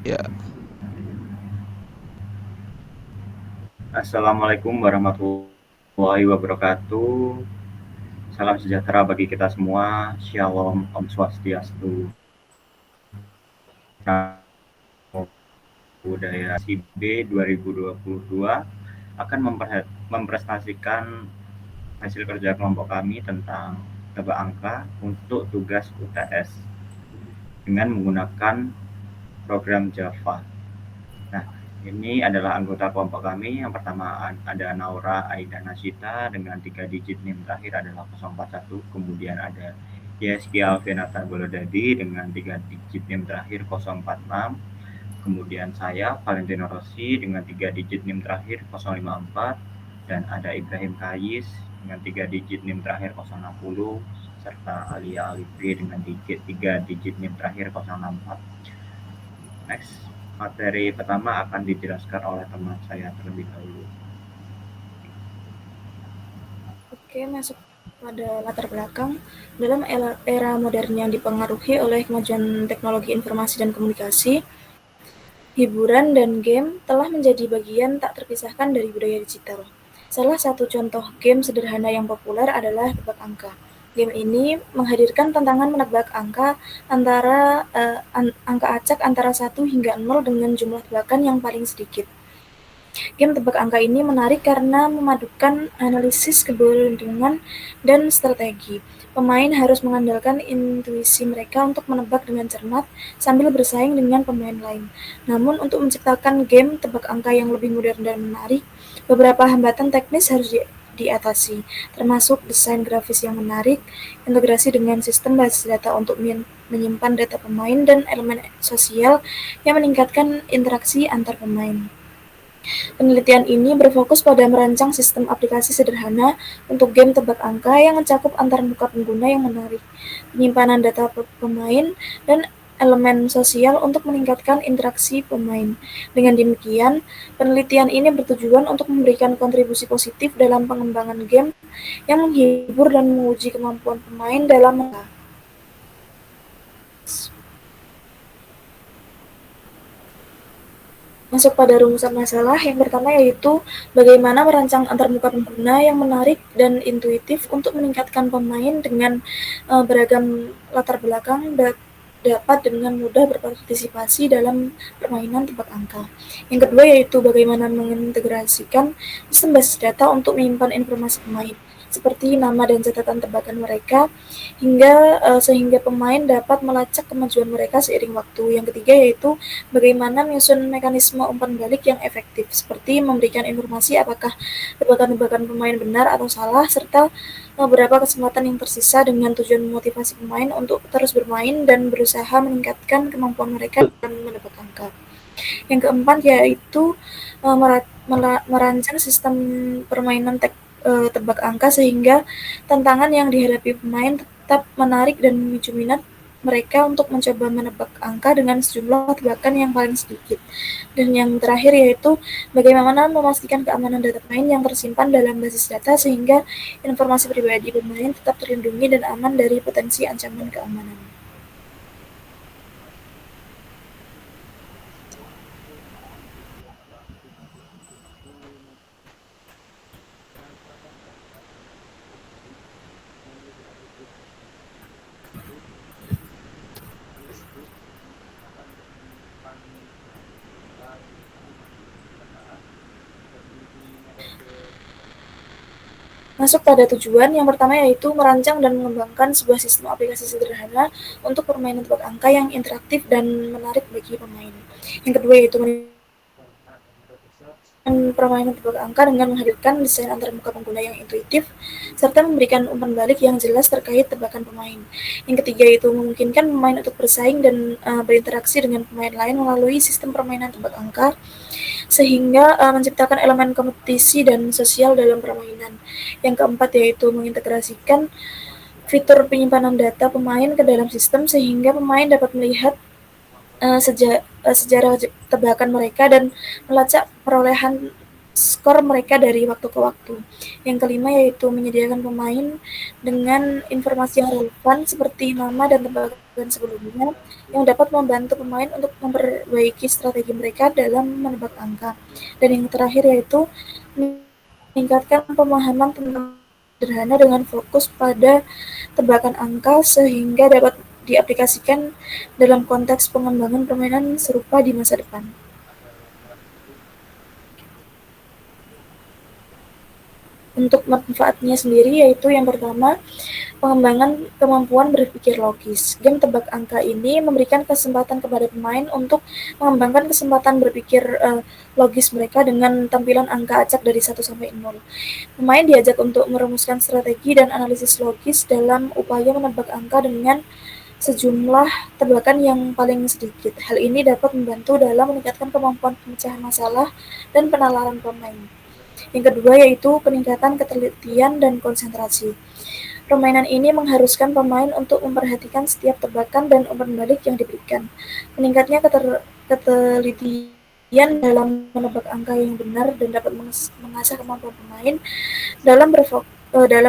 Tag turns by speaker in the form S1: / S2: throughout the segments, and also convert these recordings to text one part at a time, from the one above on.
S1: Ya,
S2: Assalamualaikum warahmatullahi wabarakatuh. Salam sejahtera bagi kita semua. Shalom, Om Swastiastu. Namo Buddhaya CB 2022 akan mempresentasikan hasil kerja kelompok kami tentang tebak angka untuk tugas UTS dengan menggunakan program Java. Nah, ini adalah anggota kelompok kami. Yang pertama ada Naura Aida Nasita dengan 3 digit NIM terakhir adalah 041. Kemudian ada Yeski Alvenata Golodadi dengan 3 digit NIM terakhir 046. Kemudian saya Valentino Rossi dengan 3 digit NIM terakhir 054. Dan ada Ibrahim Kayis dengan 3 digit NIM terakhir 060 serta Alia Alifri dengan 3 digit NIM terakhir 064. Next, materi pertama akan dijelaskan oleh teman saya terlebih dahulu.
S3: Oke, masuk pada latar belakang. Dalam era modern yang dipengaruhi oleh kemajuan teknologi informasi dan komunikasi, hiburan dan game telah menjadi bagian tak terpisahkan dari budaya digital. Salah satu contoh game sederhana yang populer adalah tebak angka. Game ini menghadirkan tantangan menebak angka acak antara 1 hingga 0 dengan jumlah tebakan yang paling sedikit. Game tebak angka ini menarik karena memadukan analisis keberuntungan dan strategi. Pemain harus mengandalkan intuisi mereka untuk menebak dengan cermat sambil bersaing dengan pemain lain. Namun untuk menciptakan game tebak angka yang lebih modern dan menarik, beberapa hambatan teknis harus diatasi, termasuk desain grafis yang menarik, integrasi dengan sistem basis data untuk menyimpan data pemain, dan elemen sosial yang meningkatkan interaksi antar pemain. Penelitian ini berfokus pada merancang sistem aplikasi sederhana untuk game tebak angka yang mencakup antarmuka pengguna yang menarik, penyimpanan data pemain, dan elemen sosial untuk meningkatkan interaksi pemain. Dengan demikian, penelitian ini bertujuan untuk memberikan kontribusi positif dalam pengembangan game yang menghibur dan menguji kemampuan pemain dalam menang. Masuk pada rumusan masalah, yang pertama yaitu bagaimana merancang antarmuka pengguna yang menarik dan intuitif untuk meningkatkan pemain dengan beragam latar belakang dapat dengan mudah berpartisipasi dalam permainan tebak angka. Yang kedua yaitu bagaimana mengintegrasikan sistem basis data untuk menyimpan informasi pemain, seperti nama dan catatan tebakan mereka, sehingga pemain dapat melacak kemajuan mereka seiring waktu. Yang ketiga yaitu bagaimana menyusun mekanisme umpan balik yang efektif, seperti memberikan informasi apakah tebakan-tebakan pemain benar atau salah, serta beberapa kesempatan yang tersisa dengan tujuan memotivasi pemain untuk terus bermain dan berusaha meningkatkan kemampuan mereka dalam menebak angka. Yang keempat yaitu merancang sistem permainan tebak angka sehingga tantangan yang dihadapi pemain tetap menarik dan memicu minat mereka untuk mencoba menebak angka dengan sejumlah tebakan yang paling sedikit. Dan yang terakhir yaitu bagaimana memastikan keamanan data pemain yang tersimpan dalam basis data sehingga informasi pribadi pemain tetap terlindungi dan aman dari potensi ancaman keamanan. Masuk pada tujuan, yang pertama yaitu merancang dan mengembangkan sebuah sistem aplikasi sederhana untuk permainan tebak angka yang interaktif dan menarik bagi pemain. Yang kedua yaitu permainan tebak angka dengan menghadirkan desain antarmuka pengguna yang intuitif, serta memberikan umpan balik yang jelas terkait tebakan pemain. Yang ketiga yaitu memungkinkan pemain untuk bersaing dan berinteraksi dengan pemain lain melalui sistem permainan tebak angka, sehingga menciptakan elemen kompetisi dan sosial dalam permainan. Yang keempat yaitu mengintegrasikan fitur penyimpanan data pemain ke dalam sistem sehingga pemain dapat melihat sejarah tebakan mereka dan melacak perolehan skor mereka dari waktu ke waktu. Yang kelima yaitu menyediakan pemain dengan informasi yang relevan seperti nama dan tebakan sebelumnya yang dapat membantu pemain untuk memperbaiki strategi mereka dalam menebak angka. Dan yang terakhir yaitu meningkatkan pemahaman tentang sederhana dengan fokus pada tebakan angka sehingga dapat diaplikasikan dalam konteks pengembangan permainan serupa di masa depan. Untuk manfaatnya sendiri yaitu yang pertama, pengembangan kemampuan berpikir logis. Game tebak angka ini memberikan kesempatan kepada pemain untuk mengembangkan kesempatan berpikir logis mereka dengan tampilan angka acak dari 1 sampai 0. Pemain diajak untuk merumuskan strategi dan analisis logis dalam upaya menebak angka dengan sejumlah tebakan yang paling sedikit. Hal ini dapat membantu dalam meningkatkan kemampuan pemecahan masalah dan penalaran pemain. Yang kedua yaitu peningkatan ketelitian dan konsentrasi. Permainan ini mengharuskan pemain untuk memperhatikan setiap tebakan dan umpan balik yang diberikan. Meningkatnya ketelitian dalam menebak angka yang benar dan dapat mengasah kemampuan pemain dalam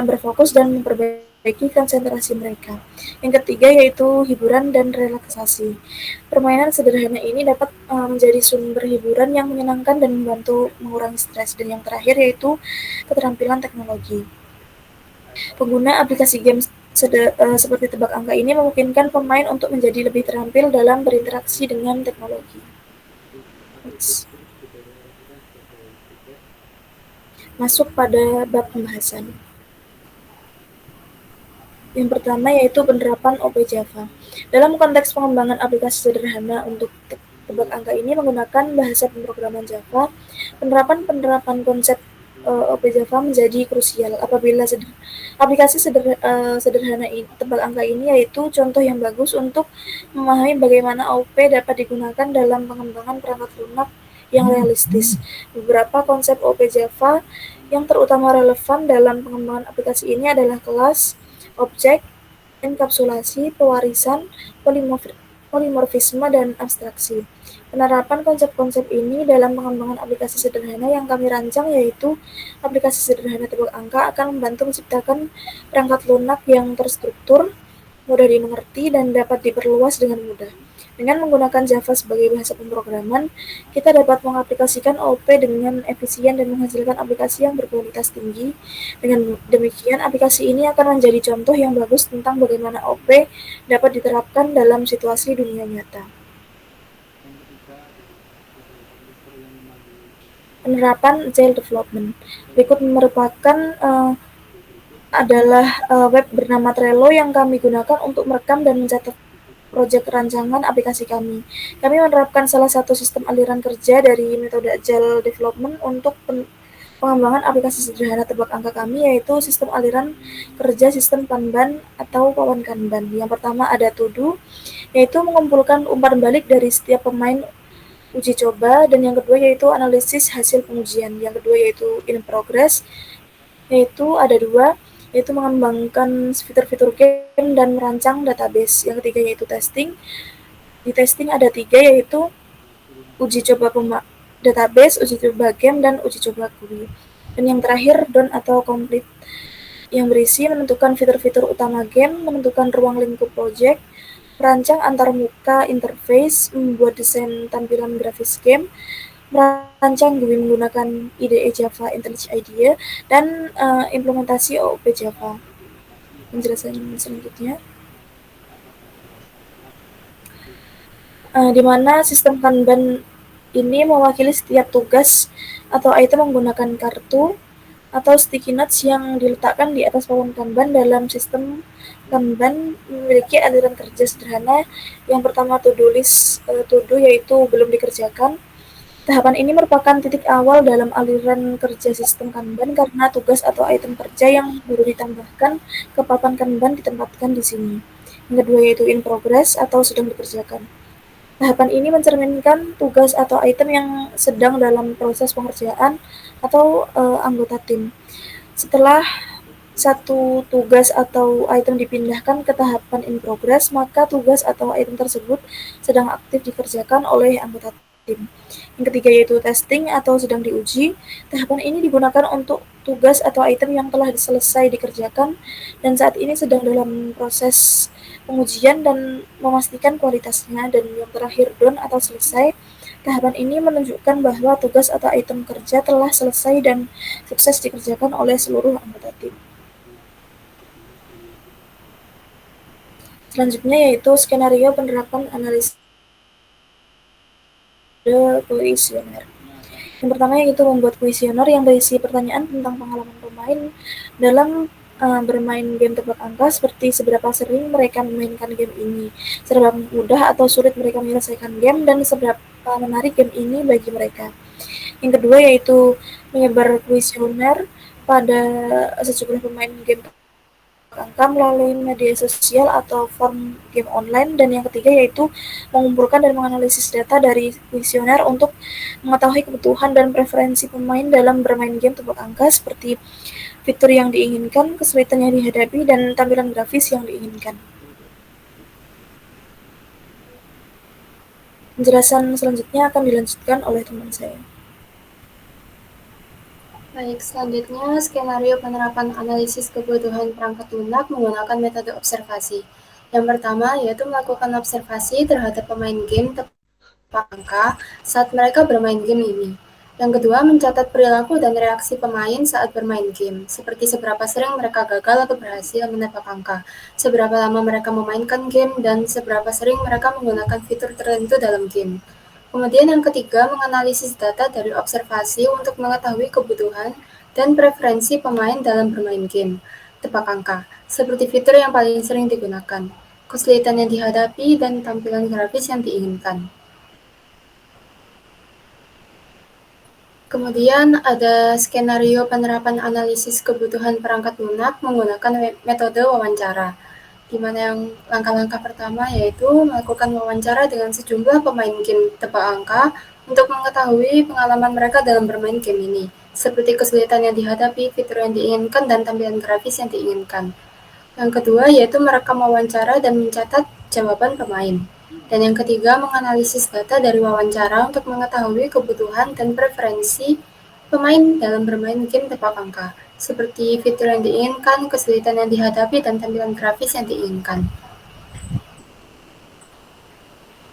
S3: berfokus dan memperbaiki konsentrasi mereka. Yang ketiga yaitu hiburan dan relaksasi. Permainan sederhana ini dapat menjadi sumber hiburan yang menyenangkan dan membantu mengurangi stres. Dan yang terakhir yaitu keterampilan teknologi. Pengguna aplikasi game seperti tebak angka ini memungkinkan pemain untuk menjadi lebih terampil dalam berinteraksi dengan teknologi. Masuk pada bab pembahasan. Yang pertama yaitu penerapan OP Java. Dalam konteks pengembangan aplikasi sederhana untuk tebak angka ini menggunakan bahasa pemrograman Java, penerapan konsep OP Java menjadi krusial apabila aplikasi sederhana tebak angka ini yaitu contoh yang bagus untuk memahami bagaimana OP dapat digunakan dalam pengembangan perangkat lunak yang realistis. Beberapa konsep OP Java yang terutama relevan dalam pengembangan aplikasi ini adalah kelas, objek, enkapsulasi, pewarisan, polimorfisme, dan abstraksi. Penerapan konsep-konsep ini dalam pengembangan aplikasi sederhana yang kami rancang yaitu aplikasi sederhana tebak angka akan membantu menciptakan perangkat lunak yang terstruktur, mudah dimengerti, dan dapat diperluas dengan mudah. Dengan menggunakan Java sebagai bahasa pemrograman, kita dapat mengaplikasikan OP dengan efisien dan menghasilkan aplikasi yang berkualitas tinggi. Dengan demikian, aplikasi ini akan menjadi contoh yang bagus tentang bagaimana OP dapat diterapkan dalam situasi dunia nyata. Penerapan Agile Development. Berikut merupakan adalah web bernama Trello yang kami gunakan untuk merekam dan mencatat proyek rancangan aplikasi kami. Kami menerapkan salah satu sistem aliran kerja dari metode Agile Development untuk pengembangan aplikasi sederhana tebak angka kami, yaitu sistem aliran kerja sistem Kanban atau Pawan Kanban. Yang pertama ada to do, yaitu mengumpulkan umpan balik dari setiap pemain uji coba, dan yang kedua yaitu analisis hasil pengujian. Yang kedua yaitu in progress, yaitu ada dua, yaitu mengembangkan fitur-fitur game dan merancang database. Yang ketiga yaitu testing. Di testing ada tiga, yaitu uji coba database, uji coba game, dan uji coba GUI. Dan yang terakhir done atau complete, yang berisi menentukan fitur-fitur utama game, menentukan ruang lingkup project, merancang antarmuka interface, membuat desain tampilan grafis game, merancang GUI menggunakan IDE Java IntelliJ IDEA, dan implementasi OOP Java. Penjelasan selanjutnya, di mana sistem Kanban ini mewakili setiap tugas atau item menggunakan kartu atau sticky notes yang diletakkan di atas papan Kanban. Dalam sistem Kanban memiliki aliran kerja sederhana. Yang pertama to-do list, to-do yaitu belum dikerjakan. Tahapan ini merupakan titik awal dalam aliran kerja sistem Kanban karena tugas atau item kerja yang baru ditambahkan ke papan Kanban ditempatkan di sini. Yang kedua yaitu in progress atau sedang dikerjakan. Tahapan ini mencerminkan tugas atau item yang sedang dalam proses pengerjaan atau anggota tim. Setelah satu tugas atau item dipindahkan ke tahapan in progress, maka tugas atau item tersebut sedang aktif dikerjakan oleh anggota tim. tim. Yang ketiga yaitu testing atau sedang diuji. Tahapan ini digunakan untuk tugas atau item yang telah selesai dikerjakan dan saat ini sedang dalam proses pengujian dan memastikan kualitasnya. Dan yang terakhir done atau selesai. Tahapan ini menunjukkan bahwa tugas atau item kerja telah selesai dan sukses dikerjakan oleh seluruh anggota tim. Selanjutnya yaitu skenario penerapan analisis kuesioner. Yang pertama yaitu membuat kuesioner yang berisi pertanyaan tentang pengalaman pemain dalam bermain game tebak angka, seperti seberapa sering mereka memainkan game ini, seberapa mudah atau sulit mereka menyelesaikan game, dan seberapa menarik game ini bagi mereka. Yang kedua yaitu menyebar kuesioner pada sejumlah pemain game angka melalui media sosial atau forum game online. Dan yang ketiga yaitu mengumpulkan dan menganalisis data dari kuesioner untuk mengetahui kebutuhan dan preferensi pemain dalam bermain game tebak angka, seperti fitur yang diinginkan, kesulitan yang dihadapi, dan tampilan grafis yang diinginkan. Penjelasan selanjutnya akan dilanjutkan oleh teman saya.
S1: Baik, selanjutnya skenario penerapan analisis kebutuhan perangkat lunak menggunakan metode observasi. Yang pertama yaitu melakukan observasi terhadap pemain game tebak angka saat mereka bermain game ini. Yang kedua, mencatat perilaku dan reaksi pemain saat bermain game, seperti seberapa sering mereka gagal atau berhasil menebak angka, seberapa lama mereka memainkan game, dan seberapa sering mereka menggunakan fitur tertentu dalam game. Kemudian yang ketiga, menganalisis data dari observasi untuk mengetahui kebutuhan dan preferensi pemain dalam bermain game tebak angka, seperti fitur yang paling sering digunakan, kesulitan yang dihadapi, dan tampilan grafis yang diinginkan. Kemudian ada skenario penerapan analisis kebutuhan perangkat lunak menggunakan metode wawancara, di mana yang langkah-langkah pertama yaitu melakukan wawancara dengan sejumlah pemain game tebak angka untuk mengetahui pengalaman mereka dalam bermain game ini, seperti kesulitan yang dihadapi, fitur yang diinginkan, dan tampilan grafis yang diinginkan. Yang kedua yaitu merekam wawancara dan mencatat jawaban pemain. Dan yang ketiga, menganalisis data dari wawancara untuk mengetahui kebutuhan dan preferensi pemain dalam bermain game tebak angka, seperti fitur yang diinginkan, kesulitan yang dihadapi, dan tampilan grafis yang diinginkan.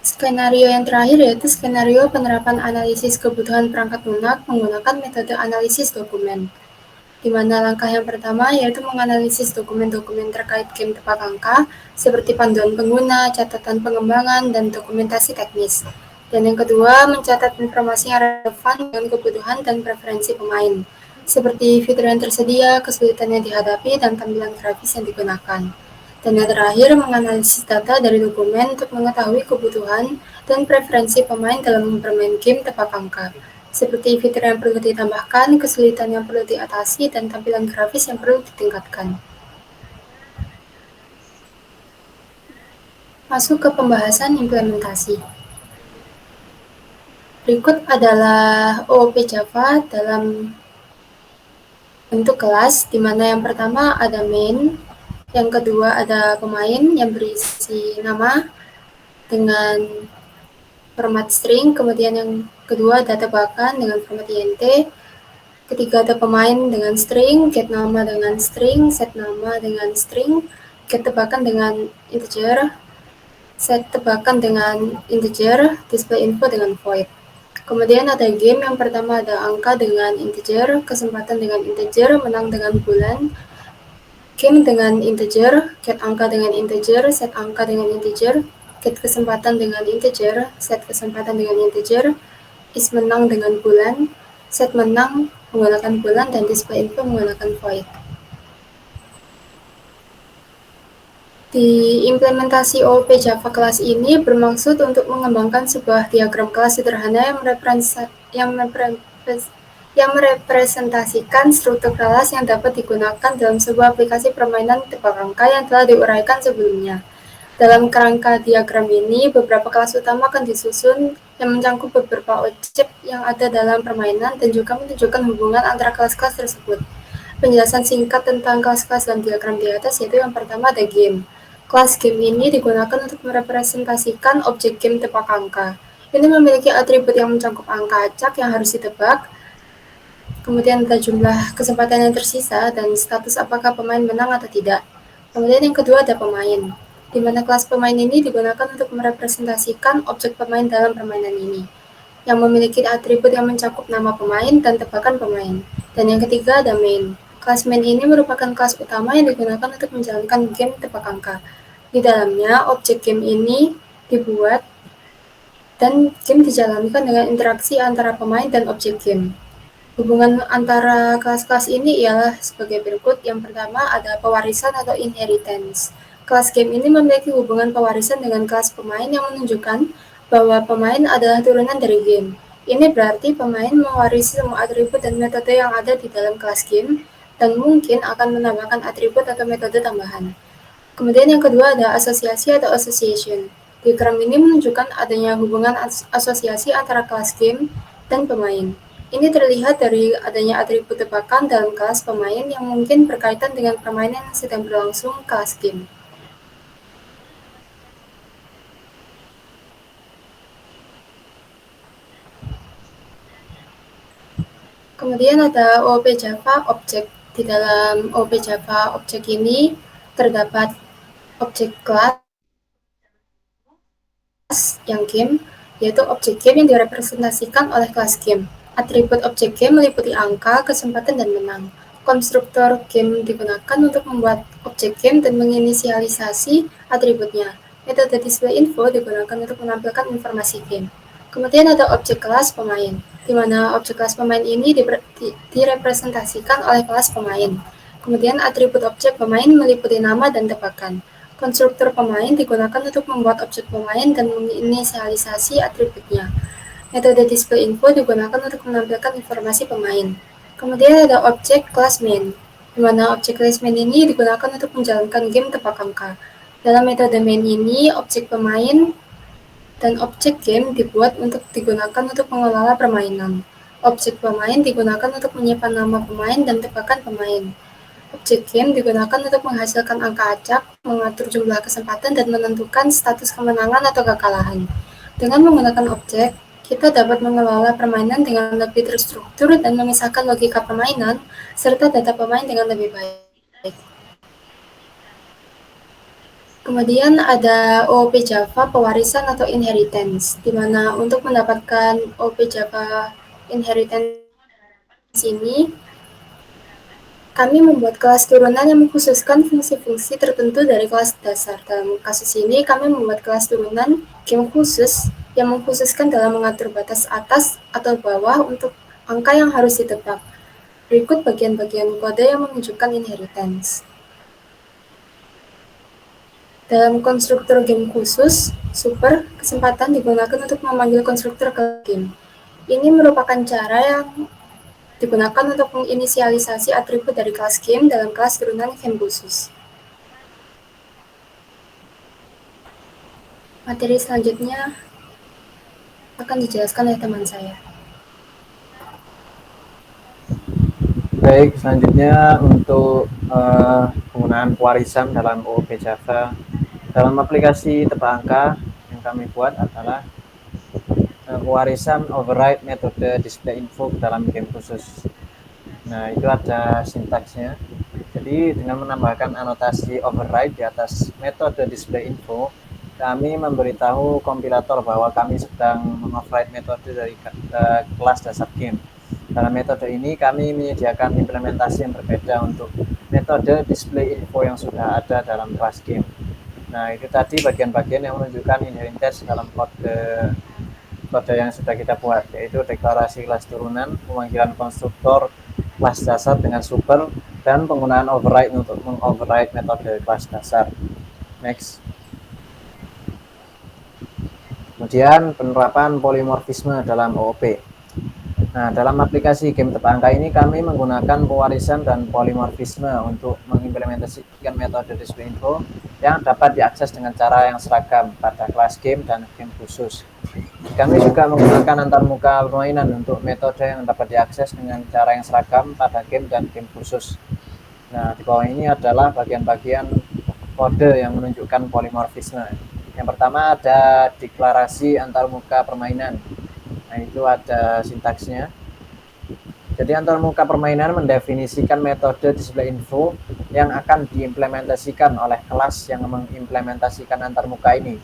S1: Skenario yang terakhir yaitu skenario penerapan analisis kebutuhan perangkat lunak menggunakan metode analisis dokumen, di mana langkah yang pertama yaitu menganalisis dokumen-dokumen terkait game tebak angka, seperti panduan pengguna, catatan pengembangan, dan dokumentasi teknis. Dan yang kedua, mencatat informasi yang relevan dengan kebutuhan dan preferensi pemain, seperti fitur yang tersedia, kesulitan yang dihadapi, dan tampilan grafis yang digunakan. Dan yang terakhir, menganalisis data dari dokumen untuk mengetahui kebutuhan dan preferensi pemain dalam bermain game tebak angka, seperti fitur yang perlu ditambahkan, kesulitan yang perlu diatasi, dan tampilan grafis yang perlu ditingkatkan. Masuk ke pembahasan implementasi. Berikut adalah OOP Java dalam bentuk kelas, di mana yang pertama ada main, yang kedua ada pemain yang berisi nama dengan format string, kemudian yang kedua ada tebakan dengan format int, ketiga ada pemain dengan string, get nama dengan string, set nama dengan string, get tebakan dengan integer, set tebakan dengan integer, display info dengan void. Kemudian ada game, yang pertama ada angka dengan integer, kesempatan dengan integer, menang dengan bulan, game dengan integer, get angka dengan integer, set angka dengan integer, get kesempatan dengan integer, set kesempatan dengan integer, is menang dengan bulan, set menang menggunakan bulan, dan display info menggunakan void. Di implementasi OOP Java kelas ini bermaksud untuk mengembangkan sebuah diagram kelas sederhana yang merepresentasikan struktur kelas yang dapat digunakan dalam sebuah aplikasi permainan tebak angka yang telah diuraikan sebelumnya. Dalam kerangka diagram ini, beberapa kelas utama akan disusun yang mencangkup beberapa objek yang ada dalam permainan dan juga menunjukkan hubungan antara kelas-kelas tersebut. Penjelasan singkat tentang kelas-kelas dalam diagram di atas yaitu yang pertama ada game. Kelas game ini digunakan untuk merepresentasikan objek game tebak angka. Ini memiliki atribut yang mencakup angka acak yang harus ditebak, kemudian ada jumlah kesempatan yang tersisa, dan status apakah pemain menang atau tidak. Kemudian yang kedua ada pemain, di mana kelas pemain ini digunakan untuk merepresentasikan objek pemain dalam permainan ini, yang memiliki atribut yang mencakup nama pemain dan tebakan pemain. Dan yang ketiga ada main. Kelas main ini merupakan kelas utama yang digunakan untuk menjalankan game tebak angka. Di dalamnya, objek game ini dibuat dan game dijalankan dengan interaksi antara pemain dan objek game. Hubungan antara kelas-kelas ini ialah sebagai berikut. Yang pertama ada pewarisan atau inheritance. Kelas game ini memiliki hubungan pewarisan dengan kelas pemain yang menunjukkan bahwa pemain adalah turunan dari game. Ini berarti pemain mewarisi semua atribut dan metode yang ada di dalam kelas game dan mungkin akan menambahkan atribut atau metode tambahan. Kemudian yang kedua ada asosiasi atau association. Diagram ini menunjukkan adanya hubungan asosiasi antara kelas game dan pemain. Ini terlihat dari adanya atribut tebakan dalam kelas pemain yang mungkin berkaitan dengan permainan yang sedang berlangsung kelas game. Kemudian ada OOP Java Object. Di dalam OOP Java Object ini terdapat objek kelas yang game, yaitu objek game yang direpresentasikan oleh kelas game. Atribut objek game meliputi angka, kesempatan, dan menang. Konstruktor game digunakan untuk membuat objek game dan menginisialisasi atributnya. Metode display info digunakan untuk menampilkan informasi game. Kemudian ada objek kelas pemain, di mana objek kelas pemain ini direpresentasikan oleh kelas pemain. Kemudian atribut objek pemain meliputi nama dan tebakan. Konstruktor pemain digunakan untuk membuat objek pemain dan menginisialisasi atributnya. Metode display info digunakan untuk menampilkan informasi pemain. Kemudian ada objek kelas main, di mana objek kelas main ini digunakan untuk menjalankan game tebak angka. Dalam metode main ini, objek pemain dan objek game dibuat untuk digunakan untuk mengelola permainan. Objek pemain digunakan untuk menyimpan nama pemain dan tebakan pemain. Objek game digunakan untuk menghasilkan angka acak, mengatur jumlah kesempatan, dan menentukan status kemenangan atau kekalahan. Dengan menggunakan objek, kita dapat mengelola permainan dengan lebih terstruktur dan memisahkan logika permainan serta data pemain dengan lebih baik. Kemudian ada OOP Java pewarisan atau inheritance, di mana untuk mendapatkan OOP Java inheritance ini, kami membuat kelas turunan yang mengkhususkan fungsi-fungsi tertentu dari kelas dasar. Dalam kasus ini, kami membuat kelas turunan game khusus yang mengkhususkan dalam mengatur batas atas atau bawah untuk angka yang harus ditebak. Berikut bagian-bagian kode yang menunjukkan inheritance. Dalam konstruktor game khusus, super, kesempatan digunakan untuk memanggil konstruktor ke game. Ini merupakan cara yang digunakan untuk menginisialisasi atribut dari kelas game dalam kelas turunan game khusus. Materi selanjutnya akan dijelaskan oleh teman saya.
S4: Baik, selanjutnya untuk penggunaan pewarisan dalam OOP Java. Dalam aplikasi tebak angka yang kami buat adalah pewarisan override metode display info dalam game khusus. Nah, itu ada sintaksnya. Jadi dengan menambahkan anotasi override di atas metode display info, kami memberitahu kompilator bahwa kami sedang mengoverride metode dari kelas dasar game. Dalam metode ini kami menyediakan implementasi yang berbeda untuk metode display info yang sudah ada dalam kelas game. Nah, itu tadi bagian-bagian yang menunjukkan inheritance dalam kode yang sudah kita buat, yaitu deklarasi kelas turunan, pemanggilan konstruktor kelas dasar dengan super, dan penggunaan override untuk mengoverride metode kelas dasar. Next. Kemudian penerapan polimorfisme dalam OOP. Nah, dalam aplikasi game tebak angka ini kami menggunakan pewarisan dan polimorfisme untuk mengimplementasikan metode display info yang dapat diakses dengan cara yang seragam pada kelas game dan game khusus. Kami juga menggunakan antarmuka permainan untuk metode yang dapat diakses dengan cara yang seragam pada game dan game khusus. Nah, di bawah ini adalah bagian-bagian kode yang menunjukkan polimorfisme. Yang pertama ada deklarasi antarmuka permainan. Nah, itu ada sintaksnya. Jadi antarmuka permainan mendefinisikan metode display info yang akan diimplementasikan oleh kelas yang mengimplementasikan antarmuka ini.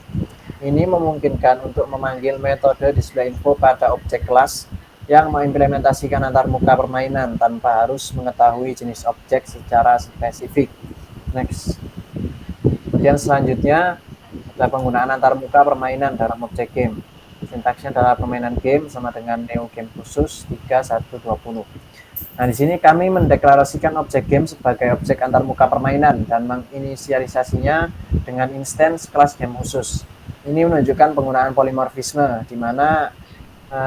S4: Ini memungkinkan untuk memanggil metode display info pada objek kelas yang mengimplementasikan antarmuka permainan tanpa harus mengetahui jenis objek secara spesifik. Next. Kemudian selanjutnya ada penggunaan antarmuka permainan dalam objek game. Sintaksnya adalah permainan game sama dengan Neo Game Khusus 3120. Nah, di sini kami mendeklarasikan objek game sebagai objek antarmuka permainan dan menginisialisasinya dengan instance kelas game khusus. Ini menunjukkan penggunaan polimorfisme, di mana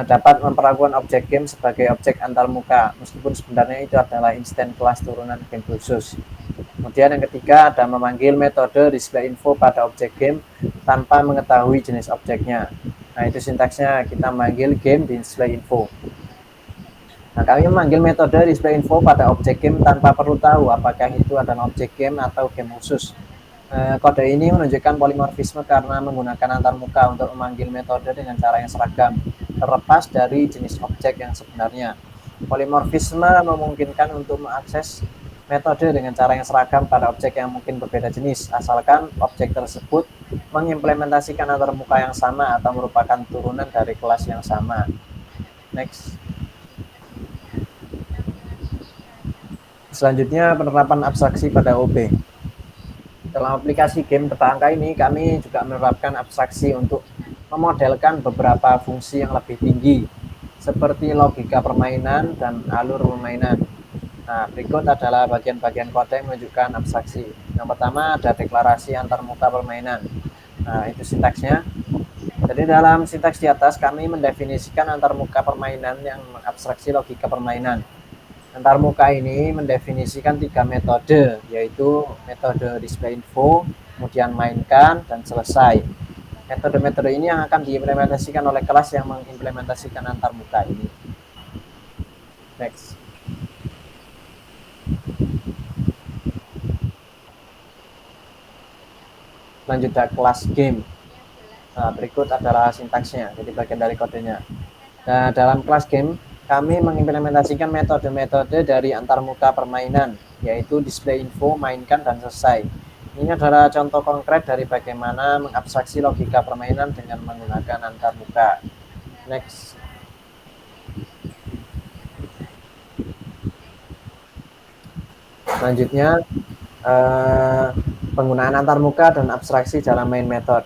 S4: dapat memperlakukan objek game sebagai objek antarmuka, meskipun sebenarnya itu adalah instance kelas turunan game khusus. Kemudian yang ketiga ada memanggil metode display info pada objek game tanpa mengetahui jenis objeknya. Nah, itu sintaksnya kita memanggil game display info. Nah, kami memanggil metode display info pada objek game tanpa perlu tahu apakah itu adalah objek game atau game khusus. Kode ini menunjukkan polimorfisme karena menggunakan antarmuka untuk memanggil metode dengan cara yang seragam, terlepas dari jenis objek yang sebenarnya. Polimorfisme memungkinkan untuk mengakses metode dengan cara yang seragam pada objek yang mungkin berbeda jenis, asalkan objek tersebut mengimplementasikan antarmuka yang sama atau merupakan turunan dari kelas yang sama. Next. Selanjutnya penerapan abstraksi pada OP. Dalam aplikasi game tebak angka ini, kami juga menerapkan abstraksi untuk memodelkan beberapa fungsi yang lebih tinggi, seperti logika permainan dan alur permainan. Nah, berikut adalah bagian-bagian kode yang menunjukkan abstraksi. Yang pertama ada deklarasi antarmuka permainan. Nah, itu sintaksnya. Jadi dalam sintaks di atas kami mendefinisikan antarmuka permainan yang mengabstraksi logika permainan. Antarmuka ini mendefinisikan 3 metode, yaitu metode display info, kemudian mainkan, dan selesai. Metode-metode ini yang akan diimplementasikan oleh kelas yang mengimplementasikan antarmuka ini. Next. Lanjut ke kelas game. Nah, berikut adalah sintaksnya, jadi bagian dari kodenya. Nah, dalam kelas game, kami mengimplementasikan metode-metode dari antarmuka permainan, yaitu display info, mainkan, dan selesai. Ini adalah contoh konkret dari bagaimana mengabstraksi logika permainan dengan menggunakan antarmuka. Next. Selanjutnya, penggunaan antarmuka dan abstraksi dalam main method.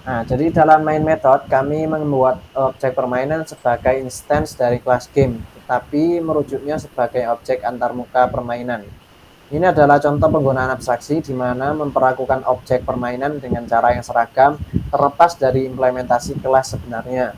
S4: Nah, jadi dalam main method kami membuat objek permainan sebagai instance dari kelas game, tetapi merujuknya sebagai objek antarmuka permainan. Ini adalah contoh penggunaan abstraksi di mana memperlakukan objek permainan dengan cara yang seragam, terlepas dari implementasi kelas sebenarnya.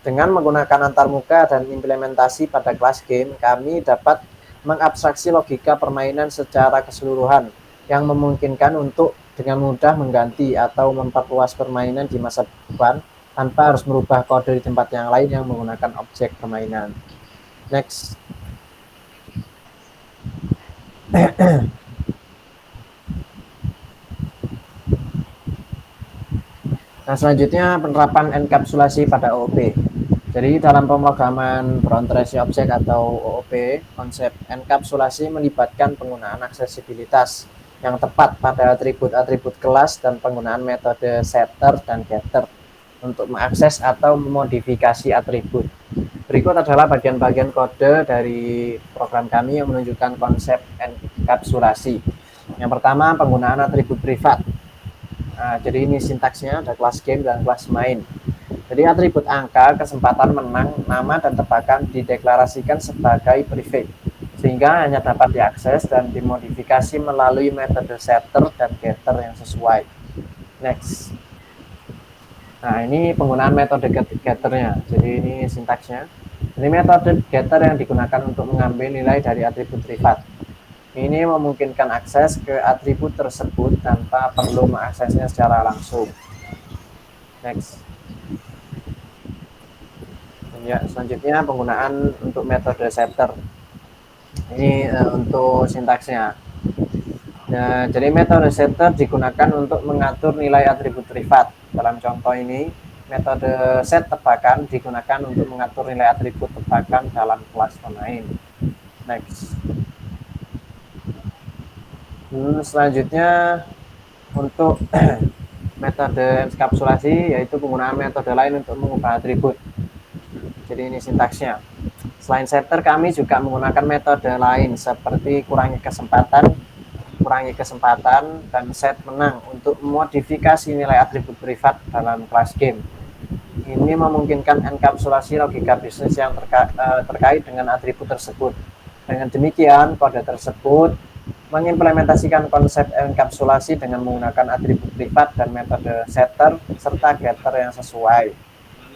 S4: Dengan menggunakan antarmuka dan implementasi pada kelas game, kami dapat mengabstraksi logika permainan secara keseluruhan, yang memungkinkan untuk dengan mudah mengganti atau memperluas permainan di masa depan tanpa harus merubah kode di tempat yang lain yang menggunakan objek permainan. Next. Nah, selanjutnya penerapan enkapsulasi pada OOP. Jadi dalam pemrograman berorientasi objek atau OOP, konsep enkapsulasi melibatkan penggunaan aksesibilitas yang tepat pada atribut-atribut kelas dan penggunaan metode setter dan getter untuk mengakses atau memodifikasi atribut. Berikut adalah bagian-bagian kode dari program kami yang menunjukkan konsep enkapsulasi. Yang pertama, penggunaan atribut privat. Nah, jadi ini sintaksnya ada kelas game dan kelas main. Jadi atribut angka, kesempatan menang, nama, dan tebakan dideklarasikan sebagai prefix, sehingga hanya dapat diakses dan dimodifikasi melalui metode setter dan getter yang sesuai. Next. Nah, ini penggunaan metode getternya. Jadi ini sintaksnya. Ini metode getter yang digunakan untuk mengambil nilai dari atribut privat. Ini memungkinkan akses ke atribut tersebut tanpa perlu mengaksesnya secara langsung. Next. Ya, selanjutnya penggunaan untuk metode setter. Ini untuk sintaksnya. Nah, jadi metode setter digunakan untuk mengatur nilai atribut privat. Dalam contoh ini, metode set tebakan digunakan untuk mengatur nilai atribut tebakan dalam kelas pemain. Next. Selanjutnya untuk metode enkapsulasi yaitu penggunaan metode lain untuk mengubah atribut. Jadi ini sintaksnya. Selain setter, kami juga menggunakan metode lain seperti kurangi kesempatan, dan set menang untuk memodifikasi nilai atribut privat dalam kelas game. Ini memungkinkan enkapsulasi logika bisnis yang terkait dengan atribut tersebut. Dengan demikian, kode tersebut mengimplementasikan konsep enkapsulasi dengan menggunakan atribut privat dan metode setter serta getter yang sesuai.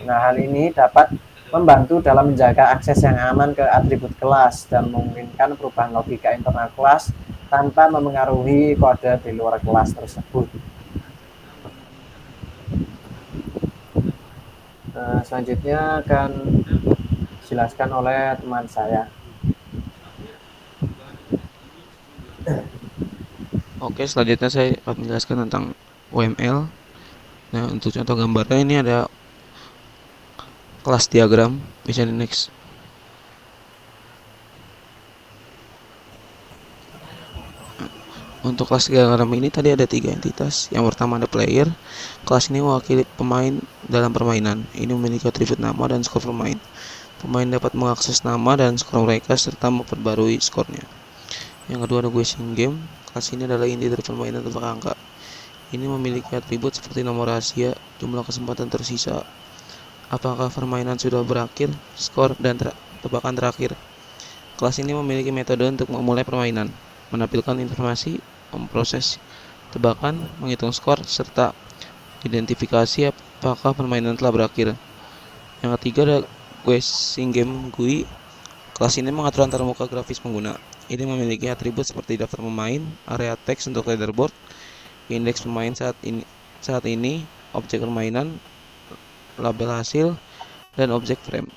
S4: Nah, hal ini dapat membantu dalam menjaga akses yang aman ke atribut kelas dan memungkinkan perubahan logika internal kelas tanpa memengaruhi kode di luar kelas tersebut. Nah, selanjutnya akan dijelaskan oleh teman saya.
S5: Oke, selanjutnya saya akan menjelaskan tentang UML. Nah, untuk contoh gambarnya ini ada kelas diagram, bisa di next. Untuk kelas diagram ini tadi ada 3 entitas. Yang pertama ada player. Kelas ini mewakili pemain dalam permainan. Ini memiliki atribut nama dan skor pemain. Pemain dapat mengakses nama dan skor mereka serta memperbarui skornya. Yang kedua ada guessing game. Kelas ini adalah inti dari permainan tebak angka. Ini memiliki atribut seperti nomor rahasia, jumlah kesempatan tersisa, apakah permainan sudah berakhir, skor, dan tebakan terakhir. Kelas ini memiliki metode untuk memulai permainan, menampilkan informasi, memproses tebakan, menghitung skor, serta identifikasi apakah permainan telah berakhir. Yang ketiga ada guessing game GUI. Kelas ini mengatur antarmuka grafis pengguna. Ini memiliki atribut seperti daftar pemain, area teks untuk leaderboard, indeks pemain saat ini, objek permainan, label hasil, dan objek frame.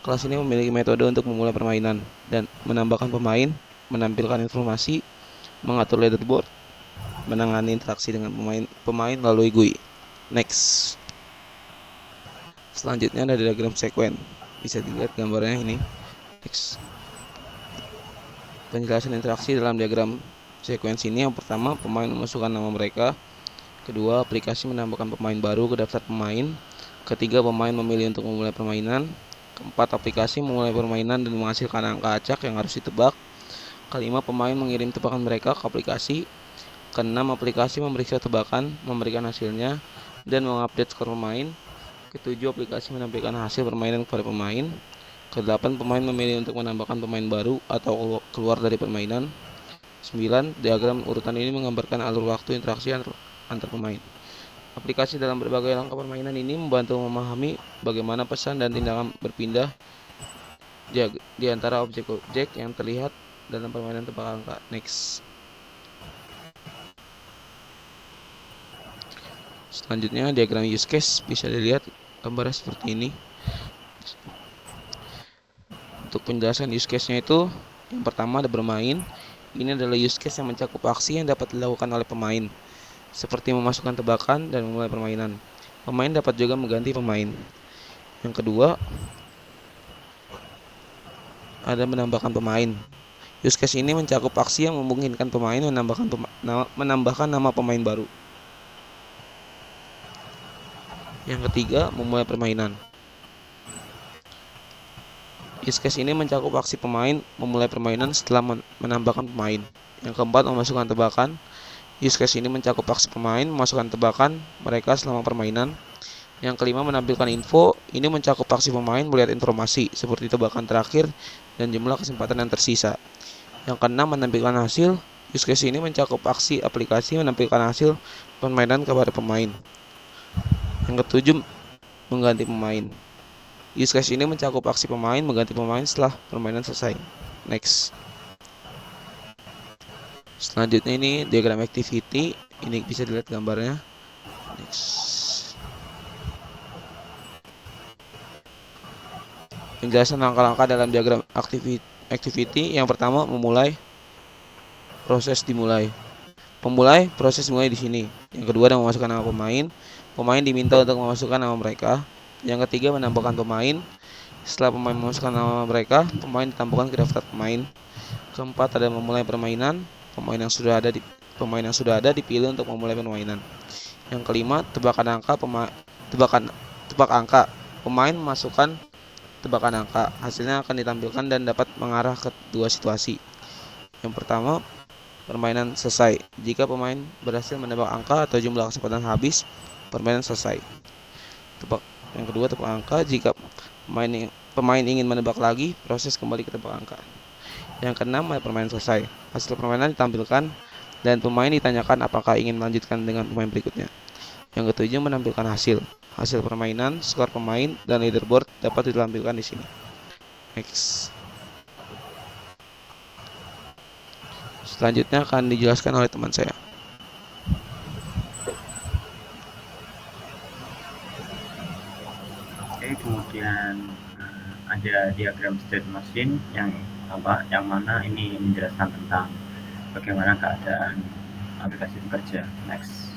S5: Kelas ini memiliki metode untuk memulai permainan dan menambahkan pemain, menampilkan informasi, mengatur leaderboard, menangani interaksi dengan pemain melalui GUI. Next. Selanjutnya ada diagram sekuen. Bisa dilihat gambarnya ini. Next. Penjelasan interaksi dalam diagram sekuensi ini, yang pertama pemain memasukkan nama mereka, kedua aplikasi menambahkan pemain baru ke daftar pemain, ketiga pemain memilih untuk memulai permainan, keempat aplikasi memulai permainan dan menghasilkan angka acak yang harus ditebak, kelima pemain mengirim tebakan mereka ke aplikasi, keenam aplikasi memeriksa tebakan, memberikan hasilnya, dan mengupdate skor pemain, ketujuh aplikasi menampilkan hasil permainan kepada pemain, kedelapan pemain memilih untuk menambahkan pemain baru atau keluar dari permainan. 9. Diagram urutan ini menggambarkan alur waktu interaksi antar pemain. Aplikasi dalam berbagai langkah permainan ini membantu memahami bagaimana pesan dan tindakan berpindah di antara objek-objek yang terlihat dalam permainan tebak angka. Next. Selanjutnya diagram use case, bisa dilihat gambarnya seperti ini. Untuk penjelasan use case-nya itu, yang pertama ada bermain. Ini adalah use case yang mencakup aksi yang dapat dilakukan oleh pemain, seperti memasukkan tebakan dan memulai permainan. Pemain dapat juga mengganti pemain. Yang kedua, ada menambahkan pemain. Use case ini mencakup aksi yang memungkinkan pemain menambahkan nama pemain baru. Yang ketiga, memulai permainan. Use case ini mencakup aksi pemain memulai permainan setelah menambahkan pemain. Yang keempat, memasukkan tebakan. Use case ini mencakup aksi pemain memasukkan tebakan mereka selama permainan. Yang kelima, menampilkan info. Ini mencakup aksi pemain melihat informasi seperti tebakan terakhir dan jumlah kesempatan yang tersisa. Yang keenam, menampilkan hasil. Use case ini mencakup aksi aplikasi menampilkan hasil permainan kepada pemain. Yang ketujuh, mengganti pemain. Use case ini mencakup aksi pemain mengganti pemain setelah permainan selesai. Next. Selanjutnya ini diagram activity. Ini bisa dilihat gambarnya. Next. Penjelasan langkah-langkah dalam diagram activity. Yang pertama, memulai. Proses dimulai. Pemulai, proses mulai di sini. Yang kedua, adalah memasukkan nama pemain. Pemain diminta untuk memasukkan nama mereka. Yang ketiga, menambahkan pemain. Setelah pemain memasukkan nama mereka, pemain ditambahkan ke daftar pemain. Keempat, ada memulai permainan. Pemain yang sudah ada dipilih untuk memulai permainan. Yang kelima, tebak angka. Pemain memasukkan tebakan angka. Hasilnya akan ditampilkan dan dapat mengarah ke dua situasi. Yang pertama, permainan selesai. Jika pemain berhasil menebak angka atau jumlah kesempatan habis, permainan selesai. Yang kedua, tebak angka. Jika pemain ingin menebak lagi, proses kembali ke tebak angka. Yang keenam, permainan selesai. Hasil permainan ditampilkan dan pemain ditanyakan apakah ingin melanjutkan dengan pemain berikutnya. Yang ketujuh, menampilkan hasil permainan, skor pemain, dan leaderboard dapat ditampilkan di sini. Next. Selanjutnya akan dijelaskan oleh teman saya.
S2: Oke, kemudian ada diagram state machine yang mana ini menjelaskan tentang bagaimana keadaan aplikasi bekerja. Next.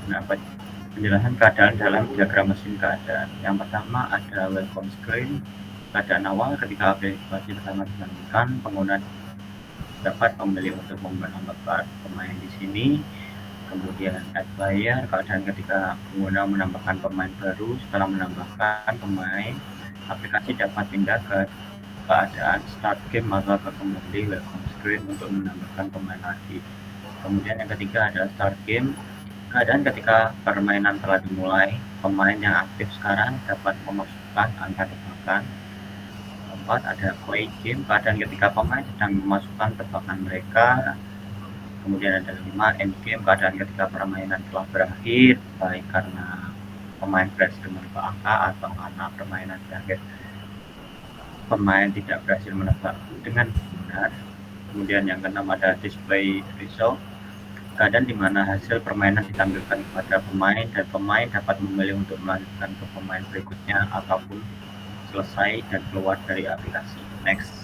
S2: Nah, penjelasan keadaan dalam diagram mesin keadaan. Yang pertama ada welcome screen. Keadaan awal ketika aplikasi pertama dilanjutkan, pengguna dapat memilih untuk menambahkan pemain di sini. Kemudian add player, keadaan ketika pengguna menambahkan pemain baru. Setelah menambahkan pemain, aplikasi dapat pindah ke keadaan start game atau ke kembali welcome screen untuk menambahkan pemain lagi. Kemudian yang ketiga ada start game. Keadaan ketika permainan telah dimulai, pemain yang aktif sekarang dapat memasukkan angka tebakan. Keempat, ada play game. Keadaan ketika pemain sedang memasukkan tebakan mereka. Kemudian ada 5, end game. Keadaan ketika permainan telah berakhir, baik karena pemain berhasil menebak angka atau karena permainan berakhir pemain tidak berhasil menebak dengan benar. Kemudian yang keenam ada display result. Keadaan di mana hasil permainan ditampilkan kepada pemain dan pemain dapat memilih untuk melanjutkan ke pemain berikutnya ataupun selesai dan keluar dari aplikasi. Next.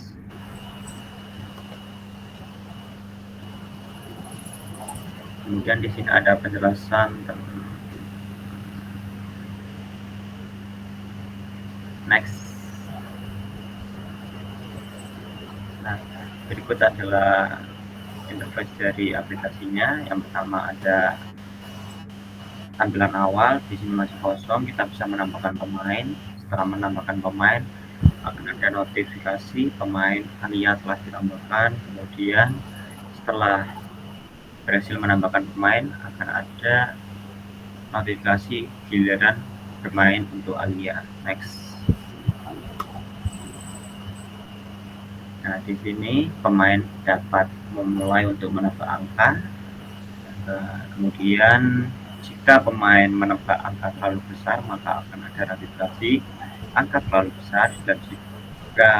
S2: Kemudian di sini ada penjelasan tentang next. Nah, berikut adalah interface dari aplikasinya. Yang pertama ada tampilan awal, di sini masih kosong, kita bisa menambahkan pemain. Setelah menambahkan pemain akan ada notifikasi pemain alias telah ditambahkan. Kemudian setelah berhasil menambahkan pemain akan ada notifikasi giliran bermain untuk Alia. Next. Nah, di sini pemain dapat memulai untuk menebak angka. Kemudian jika pemain menebak angka terlalu besar, maka akan ada notifikasi angka terlalu besar, dan jika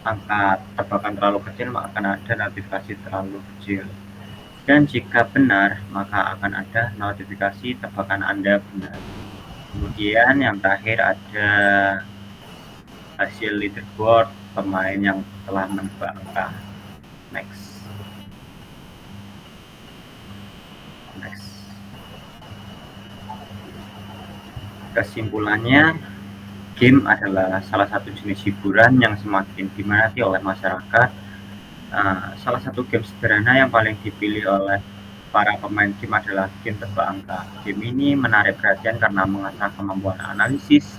S2: angka tebakan terlalu kecil, maka akan ada notifikasi terlalu kecil. Dan jika benar, maka akan ada notifikasi tebakan Anda benar. Kemudian yang terakhir ada hasil leaderboard pemain yang telah menebak angka. Next. Kesimpulannya, game adalah salah satu jenis hiburan yang semakin diminati oleh masyarakat. Salah satu game sederhana yang paling dipilih oleh para pemain game adalah game tebak angka. Game ini menarik perhatian karena mengasah kemampuan analisis,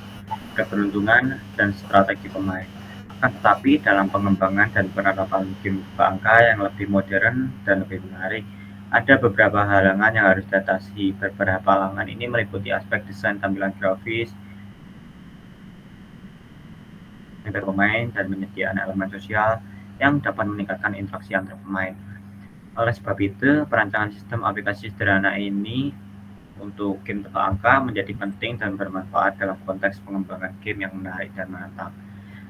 S2: keberuntungan, dan strategi pemain. Akan tetapi dalam pengembangan dan penerapan game tebak angka yang lebih modern dan lebih menarik, ada beberapa halangan yang harus diatasi. Beberapa halangan ini meliputi aspek desain tampilan grafis, pemain, dan penyediaan elemen sosial yang dapat meningkatkan interaksi antar pemain. Oleh sebab itu, perancangan sistem aplikasi sederhana ini untuk game tebak angka menjadi penting dan bermanfaat dalam konteks pengembangan game yang menarik dan menantang.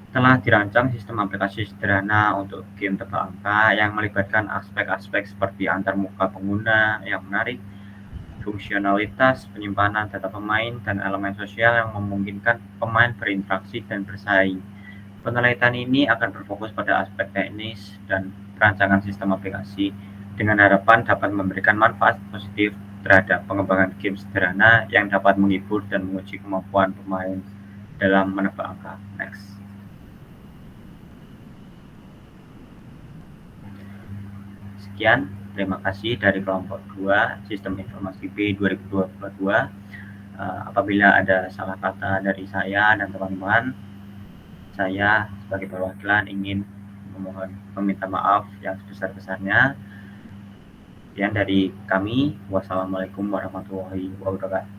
S2: Telah dirancang sistem aplikasi sederhana untuk game tebak angka yang melibatkan aspek-aspek seperti antarmuka pengguna yang menarik, fungsionalitas penyimpanan data pemain, dan elemen sosial yang memungkinkan pemain berinteraksi dan bersaing. Penelitian ini akan berfokus pada aspek teknis dan perancangan sistem aplikasi dengan harapan dapat memberikan manfaat positif terhadap pengembangan game sederhana yang dapat menghibur dan menguji kemampuan pemain dalam menebak angka. Next. Sekian, terima kasih dari kelompok 2 Sistem Informasi B 2022. Apabila ada salah kata dari saya dan teman-teman, saya sebagai perwakilan ingin meminta maaf yang sebesar-besarnya. Sekian dari kami. Wassalamualaikum warahmatullahi wabarakatuh.